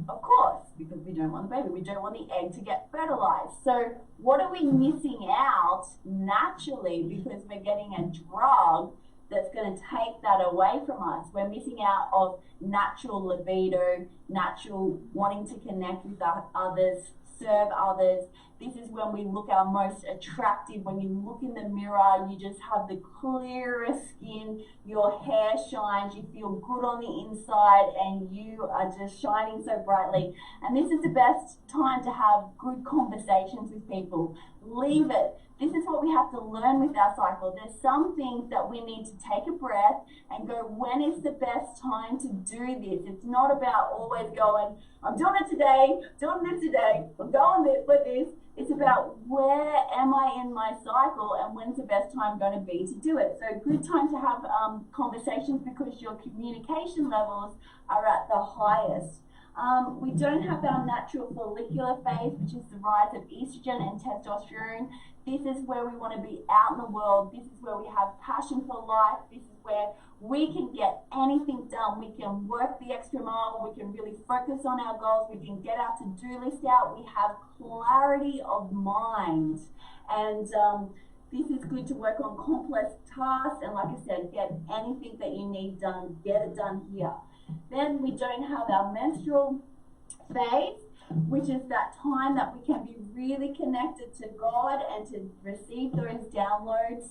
Of course, because we don't want the baby. We don't want the egg to get fertilized. So what are we missing out naturally because we're getting a drug that's going to take that away from us? We're missing out of natural libido, natural wanting to connect with others, serve others. This is when we look our most attractive. When you look in the mirror, you just have the clearest skin, your hair shines, you feel good on the inside, and you are just shining so brightly. And this is the best time to have good conversations with people. Leave it. This is what we have to learn with our cycle. There's some things that we need to take a breath and go, when is the best time to do this? It's not about always going, I'm doing it today, doing this today, I'm going with this. It's about, where am I in my cycle and when's the best time going to be to do it? So good time to have conversations, because your communication levels are at the highest. We don't have our natural follicular phase, which is the rise of estrogen and testosterone. This is where we want to be out in the world. This is where we have passion for life. This is where we can get anything done. We can work the extra mile. We can really focus on our goals. We can get our to-do list out. We have clarity of mind. And this is good to work on complex tasks. And like I said, get anything that you need done, get it done here. Then we don't have our menstrual phase, which is that time that we can be really connected to God and to receive those downloads.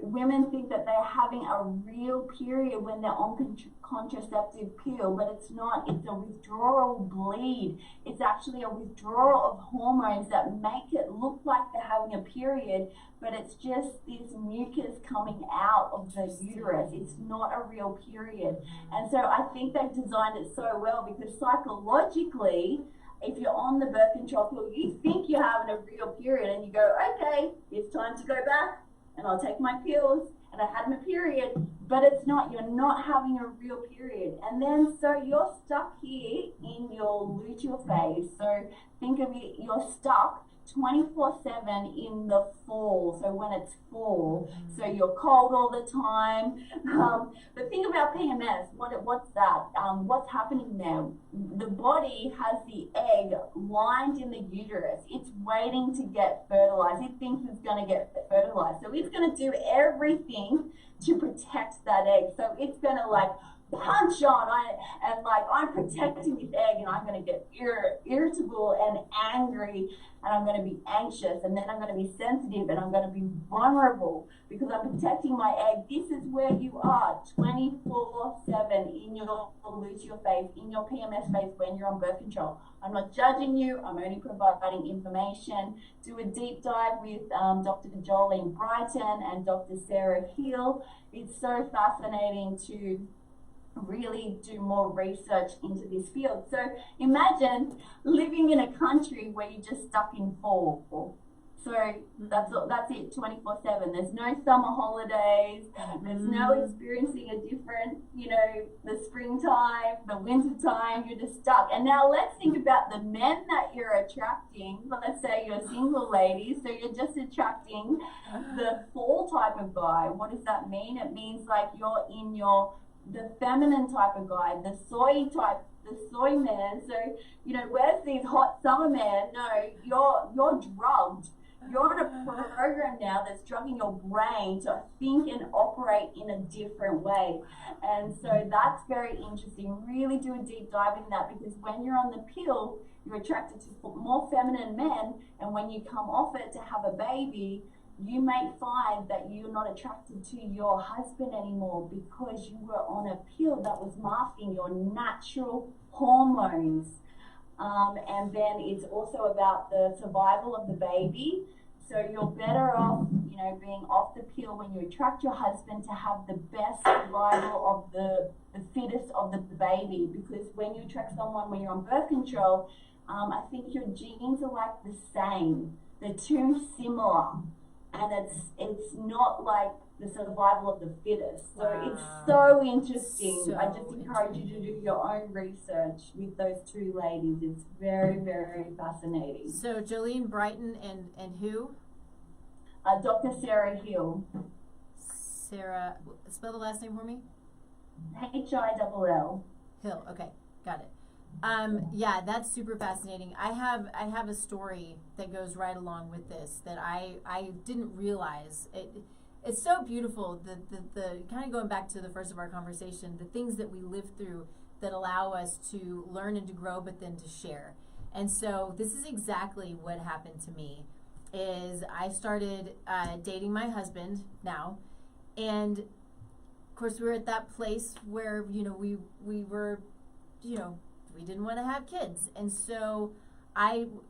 Women think that they're having a real period when they're on contraceptive pill, but it's not. It's a withdrawal bleed. It's actually a withdrawal of hormones that make it look like they're having a period, but it's just this mucus coming out of the uterus. It's not a real period. And so I think they've designed it so well, because psychologically, if you're on the birth control pill, you think you're having a real period, and you go, okay, it's time to go back and I'll take my pills, and I had my period, but it's not. You're not having a real period. And then, so you're stuck here in your luteal phase. So think of it, you're stuck 24/7 in the fall. So when it's fall, so you're cold all the time. But think about PMS. What's that? What's happening there? The body has the egg lined in the uterus. It's waiting to get fertilized. It thinks it's going to get fertilized. So it's going to do everything to protect that egg. So it's going to punch on I'm protecting this egg, and I'm going to get irritable and angry, and I'm going to be anxious, and then I'm going to be sensitive, and I'm going to be vulnerable because I'm protecting my egg. This is where you are 24/7 in your luteal phase, in your PMS phase, when you're on birth control. I'm not judging you. I'm only providing information. Do a deep dive with Dr. Jolene Brighton and Dr. Sarah Hill. It's so fascinating to really do more research into this field. So imagine living in a country where you're just stuck in fall. So that's it, 24/7. There's no summer holidays. There's no experiencing a different, the springtime, the winter time. You're just stuck. And now let's think about the men that you're attracting. Let's say you're a single lady, so you're just attracting the fall type of guy. What does that mean? It means you're in the feminine type of guy, the soy man. So, where's these hot summer men? No, you're drugged. You're on a program now that's drugging your brain to think and operate in a different way. And so that's very interesting. Really do a deep dive in that, because when you're on the pill, you're attracted to more feminine men, and when you come off it to have a baby, you may find that you're not attracted to your husband anymore because you were on a pill that was masking your natural hormones. And then it's also about the survival of the baby. So you're better off, you know, being off the pill when you attract your husband to have the best survival of the fittest of the baby. Because when you attract someone when you're on birth control, I think your genes are like the same. They're too similar, and it's not like the survival of the fittest. So it's so interesting. So I just encourage you to do your own research with those two ladies. It's very, very fascinating. So Jolene Brighton and who? Dr. Sarah Hill. Sarah, spell the last name for me. Hill. Hill. Okay, got it. Yeah, that's super fascinating. I have a story that goes right along with this that I didn't realize. It's so beautiful, the kind of going back to the first of our conversation, the things that we live through that allow us to learn and to grow, but then to share. And so this is exactly what happened to me. Is I started dating my husband now, and of course we were at that place where, you know, we were, you know, we didn't want to have kids, and so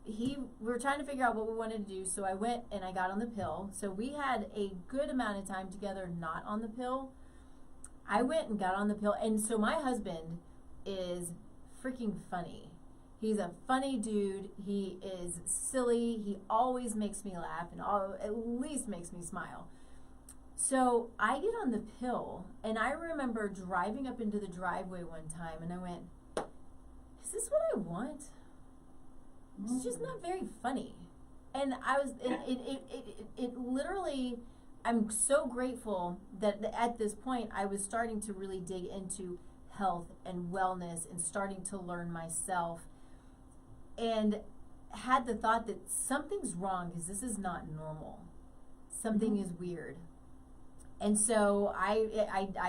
we were trying to figure out what we wanted to do. So I went and I got on the pill. So we had a good amount of time together not on the pill. I went and got on the pill, and so my husband is freaking funny. He's a funny dude. He is silly. He always makes me laugh, and at least makes me smile. So I get on the pill, and I remember driving up into the driveway one time, and I went, is this what I want? It's just not very funny. And I was, it literally, I'm so grateful that at this point I was starting to really dig into health and wellness and starting to learn myself, and had the thought that something's wrong because this is not normal. Something is weird. And so I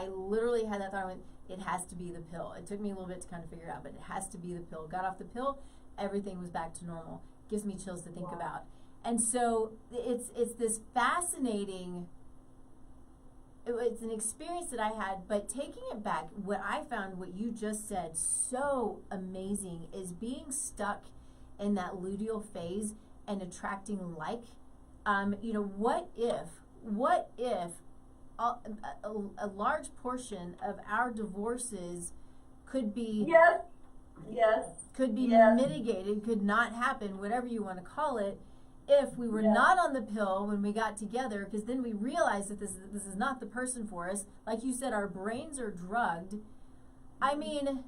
literally had that thought. I went, it has to be the pill. It took me a little bit to kind of figure it out, but it has to be the pill. Got off the pill, everything was back to normal. Gives me chills to think about. And so it's this fascinating, it's an experience that I had, but taking it back, what I found, what you just said, so amazing, is being stuck in that luteal phase and attracting like. You know, what if a large portion of our divorces could be mitigated, could not happen, whatever you want to call it, if we were not on the pill when we got together, because then we realized that this is not the person for us. Like you said, our brains are drugged. I mean,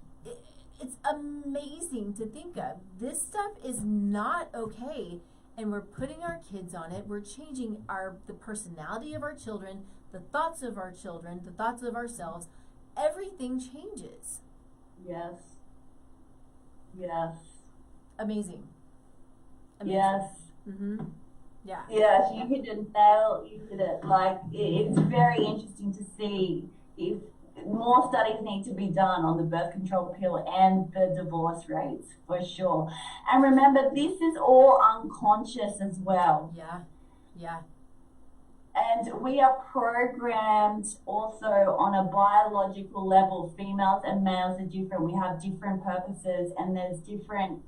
it's amazing to think of. This stuff is not okay, and we're putting our kids on it. We're changing the personality of our children, the thoughts of our children, the thoughts of ourselves. Everything changes. Yes. Amazing. Yes. Mm-hmm. Yeah. Yes, you hit it nail. You hit it. Like, it's very interesting to see if more studies need to be done on the birth control pill and the divorce rates, for sure. And remember, this is all unconscious as well. Yeah. And we are programmed also on a biological level. Females and males are different. We have different purposes, and there's different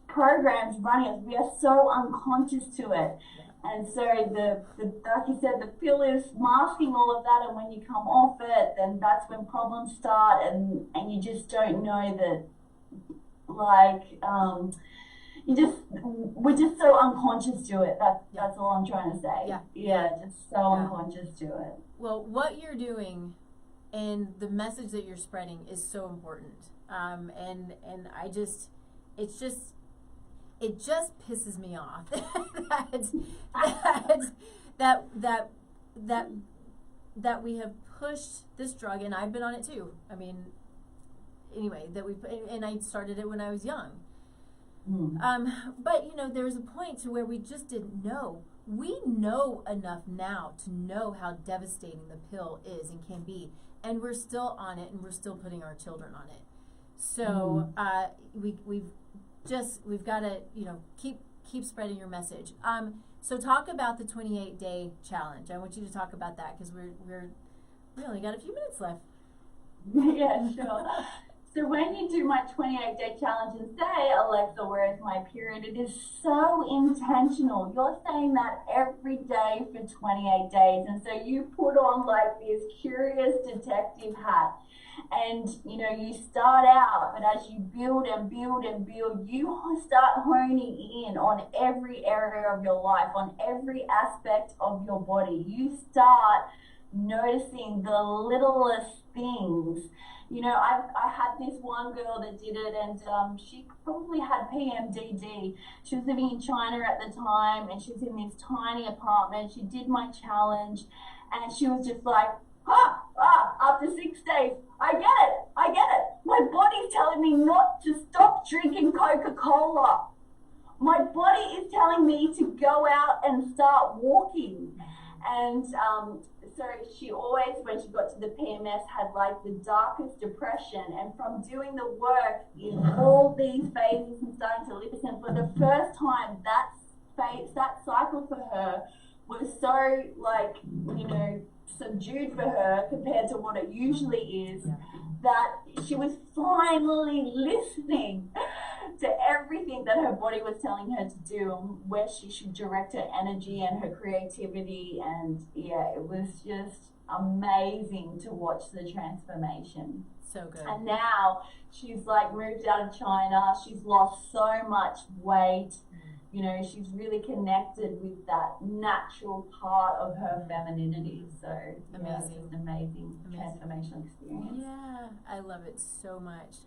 programs running us. We are so unconscious to it. And so the like you said, the pill is masking all of that, and when you come off it, then that's when problems start, and you just don't know that, like, we're just so unconscious to it. That's all I'm trying to say. Just so unconscious to it. Well, what you're doing and the message that you're spreading is so important. And I just, it just pisses me off that we have pushed this drug, and I've been on it too. I mean, anyway, and I started it when I was young. But you know, there was a point to where we just didn't know. We know enough now to know how devastating the pill is and can be, and we're still on it, and we're still putting our children on it. So we've got to, you know, keep spreading your message. So talk about the 28-day challenge. I want you to talk about that, because we only got a few minutes left. Yeah, sure. So when you do my 28-day challenge and say, Alexa, where is my period? It is so intentional. You're saying that every day for 28 days. And so you put on like this curious detective hat. And you start out, but as you build and build and build, you start honing in on every area of your life, on every aspect of your body. You start noticing the littlest things. I had this one girl that did it, and she probably had PMDD. She was living in China at the time, and she was in this tiny apartment. She did my challenge, and she was just like, after 6 days, I get it. My body's telling me not to stop drinking Coca-Cola. My body is telling me to go out and start walking. And so she always, when she got to the PMS, had like the darkest depression. And from doing the work in all these phases and starting to listen, for the first time, that cycle for her was so subdued for her compared to what it usually is, that she was finally listening to everything that her body was telling her to do and where she should direct her energy and her creativity. And it was just amazing to watch the transformation. So good. And now she's like moved out of China. She's lost so much weight. She's really connected with that natural part of her femininity. So amazing. It's an amazing transformational experience. Yeah, I love it so much.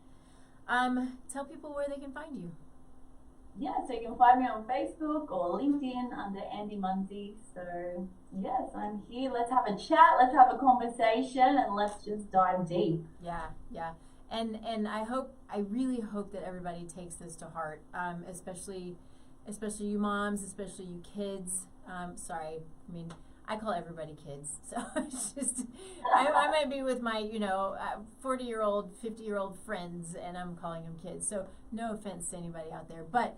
Tell people where they can find you. Yeah, so you can find me on Facebook or LinkedIn under Andi Munsie. So yes, I'm here. Let's have a chat. Let's have a conversation, and let's just dive deep. Yeah. And I really hope that everybody takes this to heart, especially you moms, especially you kids. I call everybody kids. So it's just, I might be with my, 40-year-old, 50-year-old friends, and I'm calling them kids. So no offense to anybody out there, but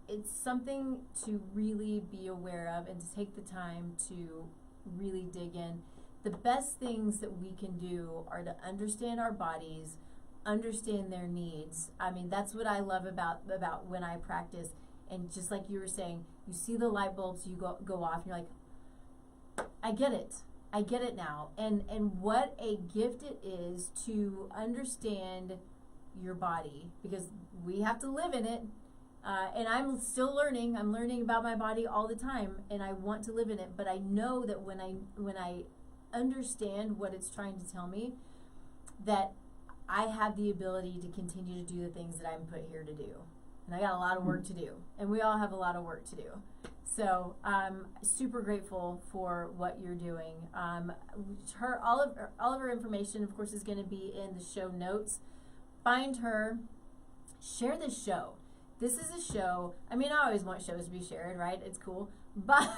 it's something to really be aware of and to take the time to really dig in. The best things that we can do are to understand our bodies, understand their needs. That's what I love about when I practice. And just like you were saying, you see the light bulbs, you go off, and you're like, I get it now. And what a gift it is to understand your body, because we have to live in it. And I'm still learning. I'm learning about my body all the time, and I want to live in it. But I know that when I understand what it's trying to tell me, that I have the ability to continue to do the things that I'm put here to do. And I got a lot of work to do, and we all have a lot of work to do. So I'm super grateful for what you're doing. All of her information, of course, is going to be in the show notes. Find her, share this show. This is a show. I always want shows to be shared, right? It's cool, but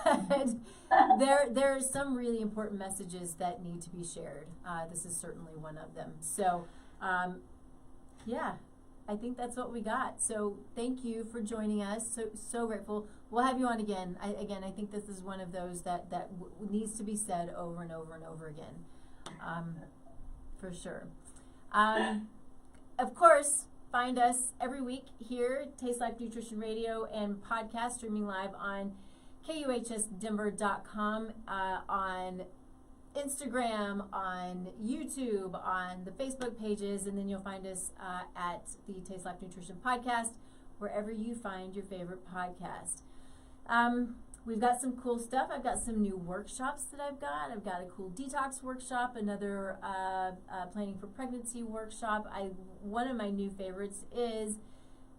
there are some really important messages that need to be shared. This is certainly one of them. So, I think that's what we got. So thank you for joining us. So grateful. We'll have you on again. I think this is one of those that needs to be said over and over and over again, for sure. Of course, find us every week here, Taste Life Nutrition Radio and podcast, streaming live on KUHSdenver.com, on Instagram, on YouTube, on the Facebook pages, and then you'll find us at the Taste Life Nutrition Podcast, wherever you find your favorite podcast. We've got some cool stuff. I've got some new workshops that I've got. I've got a cool detox workshop, another planning for pregnancy workshop. One of my new favorites is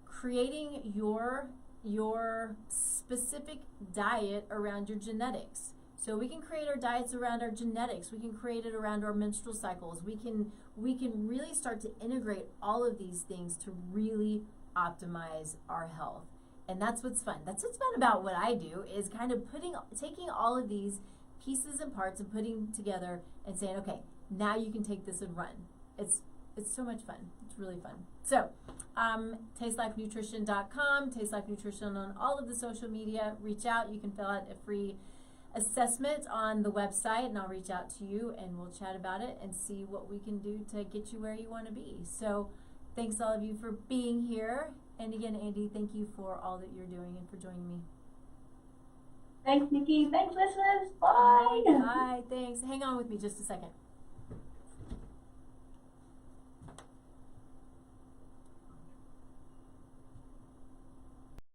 creating your specific diet around your genetics. So we can create our diets around our genetics. We can create it around our menstrual cycles. We can really start to integrate all of these things to really optimize our health. And that's what's fun. That's what's fun about what I do, is kind of taking all of these pieces and parts and putting together and saying, okay, now you can take this and run. It's so much fun. It's really fun. So, tastelifenutrition.com, Taste Life Nutrition on all of the social media. Reach out. You can fill out a free assessment on the website, and I'll reach out to you and we'll chat about it and see what we can do to get you where you want to be. So thanks all of you for being here. And again, Andi, thank you for all that you're doing and for joining me. Thanks, Nikki. Thanks, listeners. Bye. Bye. Thanks. Hang on with me just a second.